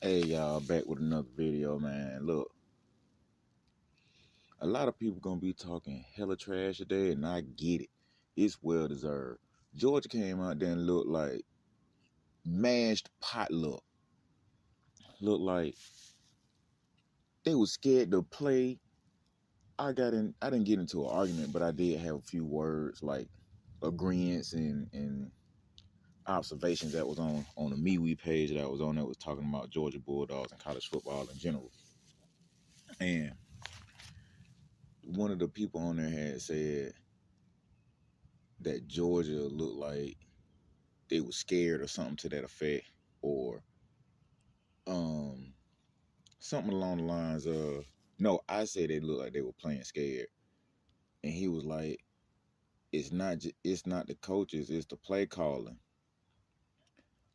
Hey y'all, back with another video, man. Look, a lot of people gonna be talking hella trash today, and I get it. It's well deserved. Georgia came out there and looked like mashed potluck. Looked like they was scared to play. I didn't get into an argument, but I did have a few words like agreements and observations that was on the MeWe page that I was on that was talking about Georgia Bulldogs and college football in general. And one of the people on there had said that Georgia looked like they were scared or something to that effect, or um something along the lines of, no, I said they looked like they were playing scared, and he was like, it's not the coaches, it's the play calling.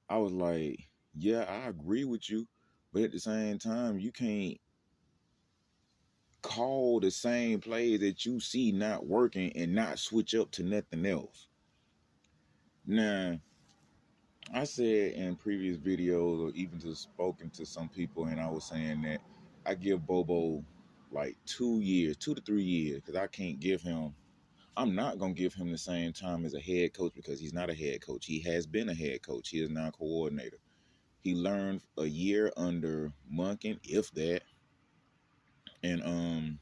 I was like, yeah, I agree with you, but at the same time, you can't call the same plays that you see not working and not switch up to nothing else. Now, I said in previous videos, or even just spoken to some people, and I was saying that I give Bobo like 2 years, 2 to 3 years, because I'm not going to give him the same time as a head coach, because he's not a head coach. He has been a head coach. He is now a coordinator. He learned a year under Monken, if that, and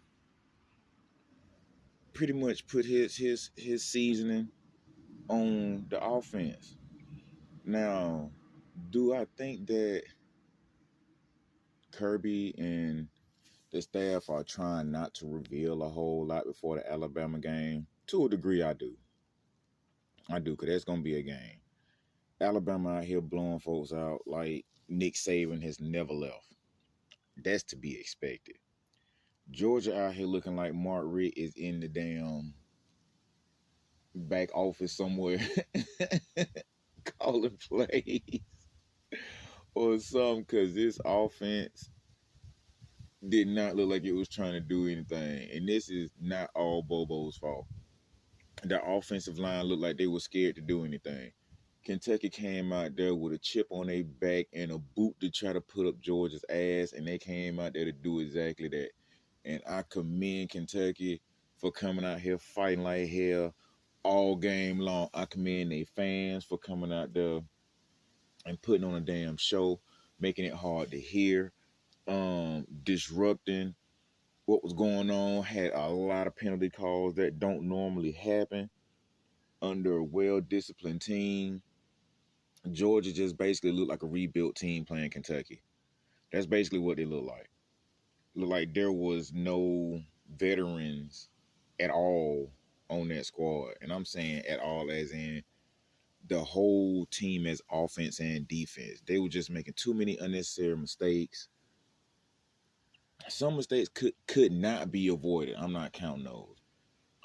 pretty much put his seasoning on the offense. Now, do I think that Kirby and the staff are trying not to reveal a whole lot before the Alabama game? To a degree, I do. Because that's going to be a game. Alabama out here blowing folks out like Nick Saban has never left. That's to be expected. Georgia out here looking like Mark Richt is in the damn back office somewhere calling plays or something, because this offense did not look like it was trying to do anything. And this is not all Bobo's fault. The offensive line looked like they were scared to do anything. Kentucky came out there with a chip on their back and a boot to try to put up Georgia's ass, and they came out there to do exactly that. And I commend Kentucky for coming out here fighting like hell all game long. I commend their fans for coming out there and putting on a damn show, making it hard to hear, disrupting what was going on, had a lot of penalty calls that don't normally happen under a well-disciplined team. Georgia just basically looked like a rebuilt team playing Kentucky. That's basically what they look like. Look like there was no veterans at all on that squad. And I'm saying at all as in the whole team as offense and defense. They were just making too many unnecessary mistakes. Some mistakes could not be avoided. I'm not counting those.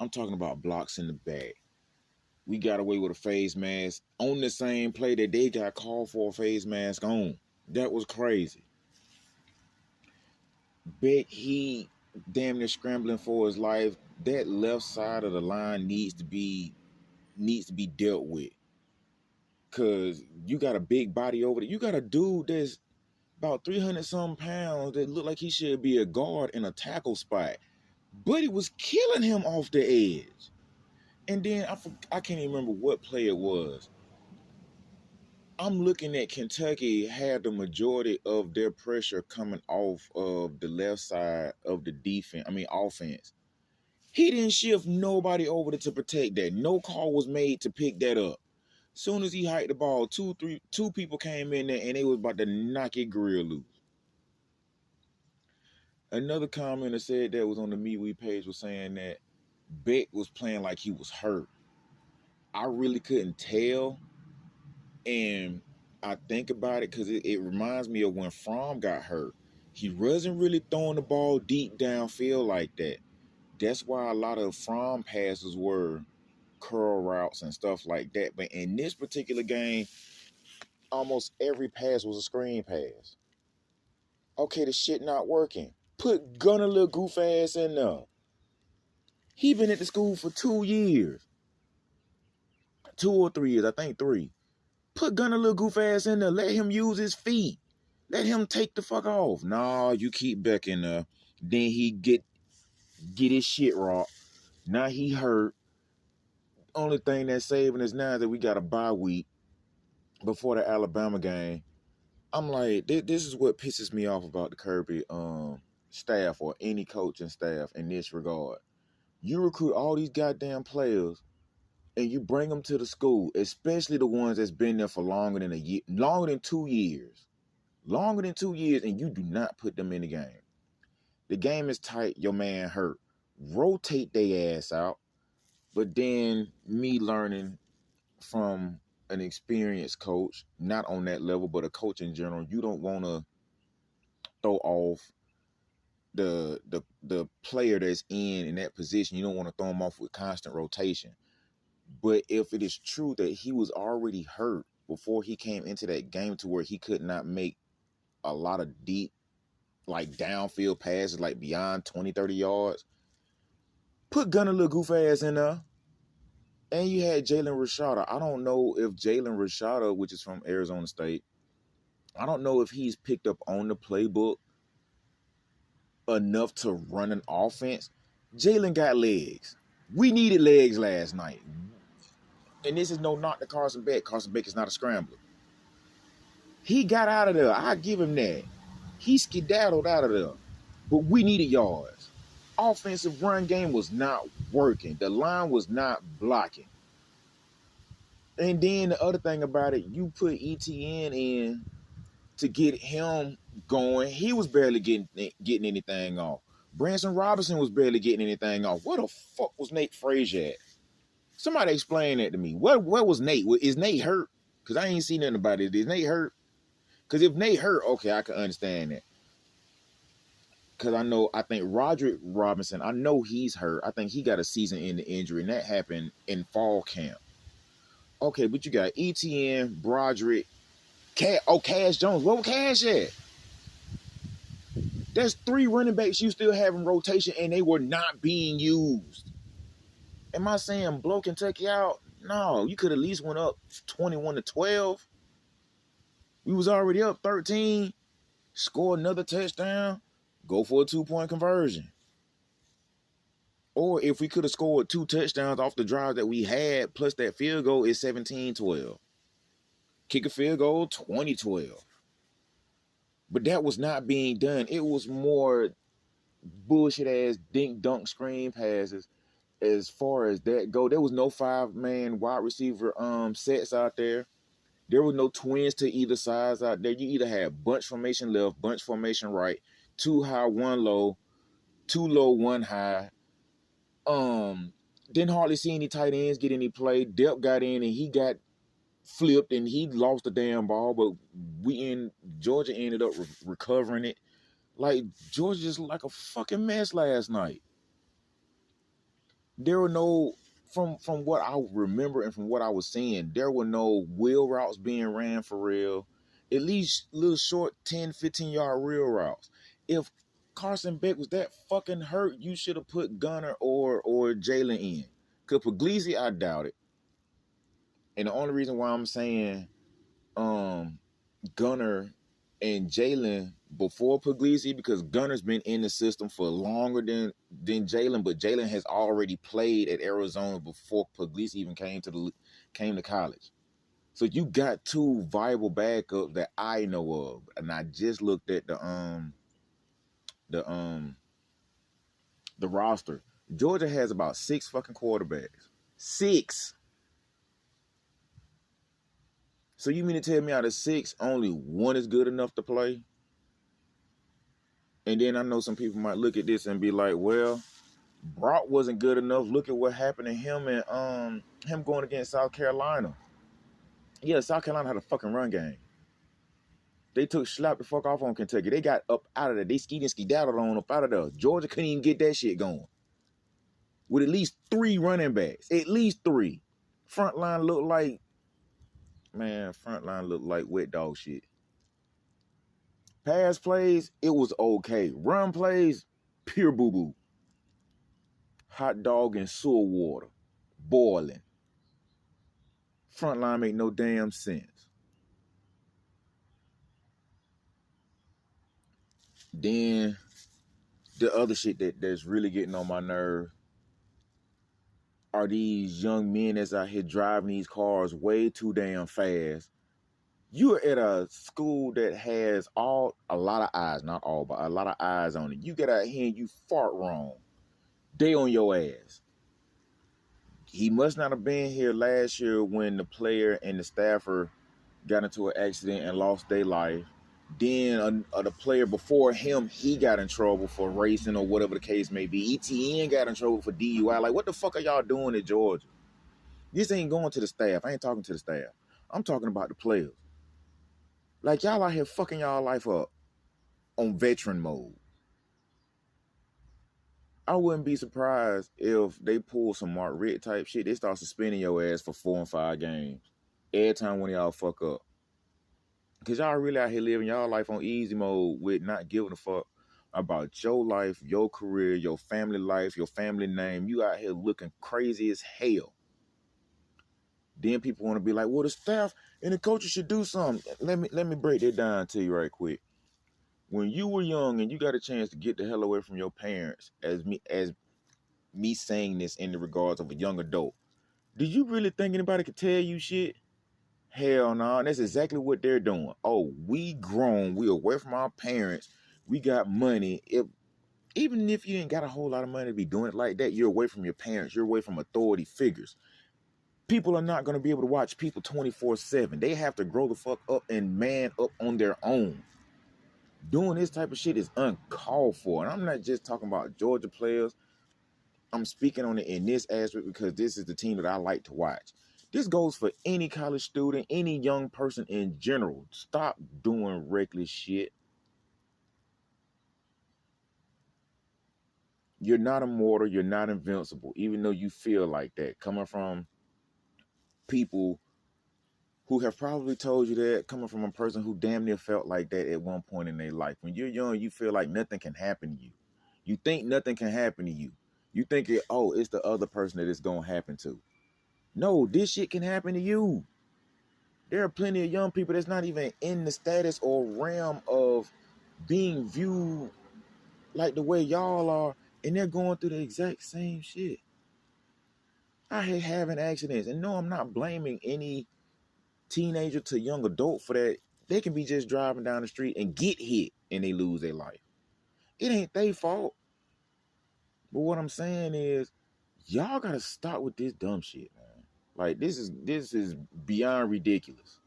I'm talking about blocks in the back. We got away with a face mask on the same play that they got called for a face mask on. That was crazy. Beck, he damn near scrambling for his life. That left side of the line needs to be dealt with. Cause you got a big body over there. You got a dude that's about 300-some pounds that looked like he should be a guard in a tackle spot. But it was killing him off the edge. And then I can't even remember what play it was. I'm looking at Kentucky had the majority of their pressure coming off of the left side of the offense. He didn't shift nobody over to protect that. No call was made to pick that up. Soon as he hiked the ball, two people came in there and they was about to knock it grill loose. Another commenter said that was on the MeWe page was saying that Beck was playing like he was hurt. I really couldn't tell. And I think about it because it reminds me of when Fromm got hurt. He wasn't really throwing the ball deep downfield like that. That's why a lot of Fromm passes were curl routes and stuff like that. But in this particular game, almost every pass was a screen pass. Okay, the shit not working. Put Gunner little goof ass in there. He been at the school for 2 years. 2 or 3 years, I think 3. Put Gunner little goof ass in there. Let him use his feet. Let him take the fuck off. No, you keep Beck in there. Then he get his shit rocked. Now he hurt. Only thing that's saving us now is that we got a bye week before the Alabama game. I'm like, this is what pisses me off about the Kirby staff or any coaching staff in this regard. You recruit all these goddamn players and you bring them to the school, especially the ones that's been there for longer than a year, longer than 2 years. Longer than 2 years, and you do not put them in the game. The game is tight, your man hurt. Rotate their ass out. But then me learning from an experienced coach, not on that level, but a coach in general, you don't want to throw off the player that's in that position. You don't want to throw him off with constant rotation. But if it is true that he was already hurt before he came into that game to where he could not make a lot of deep, like downfield passes, like beyond 20, 30 yards, put Gunner little goof ass in there. And you had Jalen Rashada. I don't know if Jalen Rashada, which is from Arizona State, I don't know if he's picked up on the playbook enough to run an offense. Jalen got legs. We needed legs last night. And this is no knock to Carson Beck. Carson Beck is not a scrambler. He got out of there. I give him that. He skedaddled out of there. But we needed yards. Offensive run game was not working. The line was not blocking. And then the other thing about it, you put ETN in to get him going. He was barely getting anything off. Branson Robinson was barely getting anything off. Where the fuck was Nate Frazier at? Somebody explain that to me. Where was Nate? Is Nate hurt? Because I ain't seen nothing about it. Is Nate hurt? Because if Nate hurt, okay, I can understand that. Because I think Roderick Robinson, I know he's hurt. I think he got a season-ending injury, and that happened in fall camp. Okay, but you got ETN, Broderick, Cash Jones. Where was Cash at? There's 3 running backs you still have in rotation, and they were not being used. Am I saying blow Kentucky out? No, you could at least went up 21-12. We was already up 13. Score another touchdown. Go for a 2-point conversion. Or if we could have scored 2 touchdowns off the drive that we had, plus that field goal, is 17-12. Kick a field goal, 20-12. But that was not being done. It was more bullshit-ass dink-dunk screen passes. As far as that go, there was no 5-man wide receiver sets out there. There were no twins to either sides out there. You either had bunch formation left, bunch formation right, 2 high, 1 low, 2 low, 1 high. Didn't hardly see any tight ends get any play. Delp got in and he got flipped and he lost the damn ball, but Georgia ended up recovering it. Like, Georgia just looked like a fucking mess last night. There were no, from what I remember and from what I was seeing, there were no wheel routes being ran for real. At least little short 10, 15-yard wheel routes. If Carson Beck was that fucking hurt, you should have put Gunner or Jalen in. Because Puglisi, I doubt it. And the only reason why I'm saying Gunner and Jalen before Puglisi, because Gunner's been in the system for longer than Jalen, but Jalen has already played at Arizona before Puglisi even came to college. So you got 2 viable backups that I know of, and I just looked at the roster. Georgia has about 6 fucking quarterbacks. 6. So you mean to tell me out of 6, only 1 is good enough to play? And then I know some people might look at this and be like, well, Brock wasn't good enough. Look at what happened to him and him going against South Carolina. Yeah, South Carolina had a fucking run game. They slapped the fuck off on Kentucky. They got up out of there. They skedaddled on up out of there. Georgia couldn't even get that shit going. With at least 3 running backs. At least 3. Frontline looked like wet dog shit. Pass plays, it was okay. Run plays, pure boo-boo. Hot dog and sewer water. Boiling. Frontline make no damn sense. Then the other shit that's really getting on my nerve are these young men that's out here driving these cars way too damn fast. You're at a school that has a lot of eyes, not all, but a lot of eyes on it. You get out here and you fart wrong. They on your ass. He must not have been here last year when the player and the staffer got into an accident and lost their life. Then the player before him, he got in trouble for racing or whatever the case may be. ETN got in trouble for DUI. Like, what the fuck are y'all doing at Georgia? This ain't going to the staff. I ain't talking to the staff. I'm talking about the players. Like, y'all out here fucking y'all life up on veteran mode. I wouldn't be surprised if they pull some Mark Richt type shit. They start suspending your ass for 4 and 5 games every time one of y'all fuck up. Because y'all really out here living y'all life on easy mode with not giving a fuck about your life, your career, your family life, your family name. You out here looking crazy as hell. Then people want to be like, well, the staff and the coaches should do something. Let me break that down to you right quick. When you were young and you got a chance to get the hell away from your parents, as me saying this in the regards of a young adult, did you really think anybody could tell you shit? Hell no, that's exactly what they're doing. Oh, we grown, we away from our parents, we got money. Even if you ain't got a whole lot of money to be doing it like that, you're away from your parents, you're away from authority figures. People are not going to be able to watch people 24/7. They have to grow the fuck up and man up on their own. Doing this type of shit is uncalled for. And I'm not just talking about Georgia players. I'm speaking on it in this aspect because this is the team that I like to watch. This goes for any college student, any young person in general. Stop doing reckless shit. You're not immortal. You're not invincible, even though you feel like that. Coming from people who have probably told you that, coming from a person who damn near felt like that at one point in their life. When you're young, you feel like nothing can happen to you. You think nothing can happen to you. You think, it's the other person that it's going to happen to. No, this shit can happen to you. There are plenty of young people that's not even in the status or realm of being viewed like the way y'all are, and they're going through the exact same shit. I hate having accidents, and no, I'm not blaming any teenager to young adult for that. They can be just driving down the street and get hit, and they lose their life. It ain't their fault. But what I'm saying is, y'all gotta stop with this dumb shit, man. Like, this is beyond ridiculous.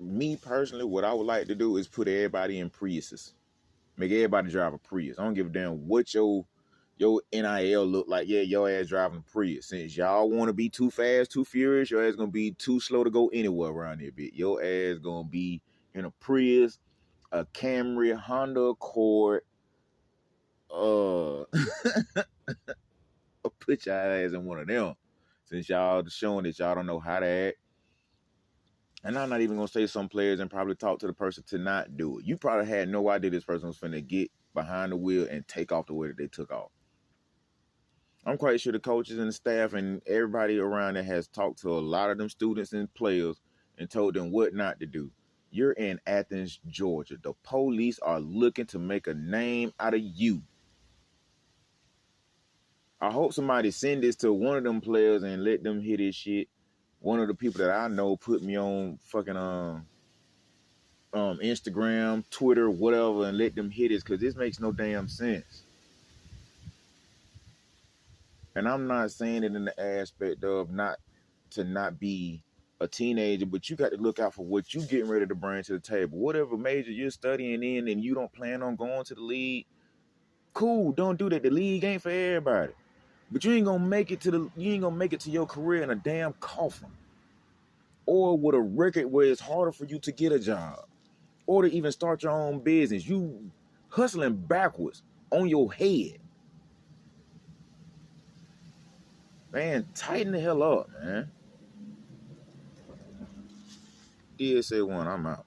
Me personally, what I would like to do is put everybody in Priuses. Make everybody drive a Prius. I don't give a damn what your NIL look like. Yeah, your ass driving a Prius. Since y'all want to be too fast, too furious, your ass gonna be too slow to go anywhere around here, bitch. Your ass gonna be in a Prius, a Camry, Honda Accord. I'll put your ass in one of them. Since y'all showing that y'all don't know how to act. And I'm not even going to say some players and probably talk to the person to not do it. You probably had no idea this person was finna get behind the wheel and take off the way that they took off. I'm quite sure the coaches and the staff and everybody around there has talked to a lot of them students and players and told them what not to do. You're in Athens, Georgia. The police are looking to make a name out of you. I hope somebody send this to one of them players and let them hear this shit. One of the people that I know put me on fucking Instagram, Twitter, whatever, and let them hit it, because this makes no damn sense. And I'm not saying it in the aspect of not be a teenager, but you got to look out for what you getting ready to bring to the table. Whatever major you're studying in and you don't plan on going to the league, cool, don't do that. The league ain't for everybody. But you ain't gonna make it to your career in a damn coffin. Or with a record where it's harder for you to get a job. Or to even start your own business. You hustling backwards on your head. Man, tighten the hell up, man. DSA1, I'm out.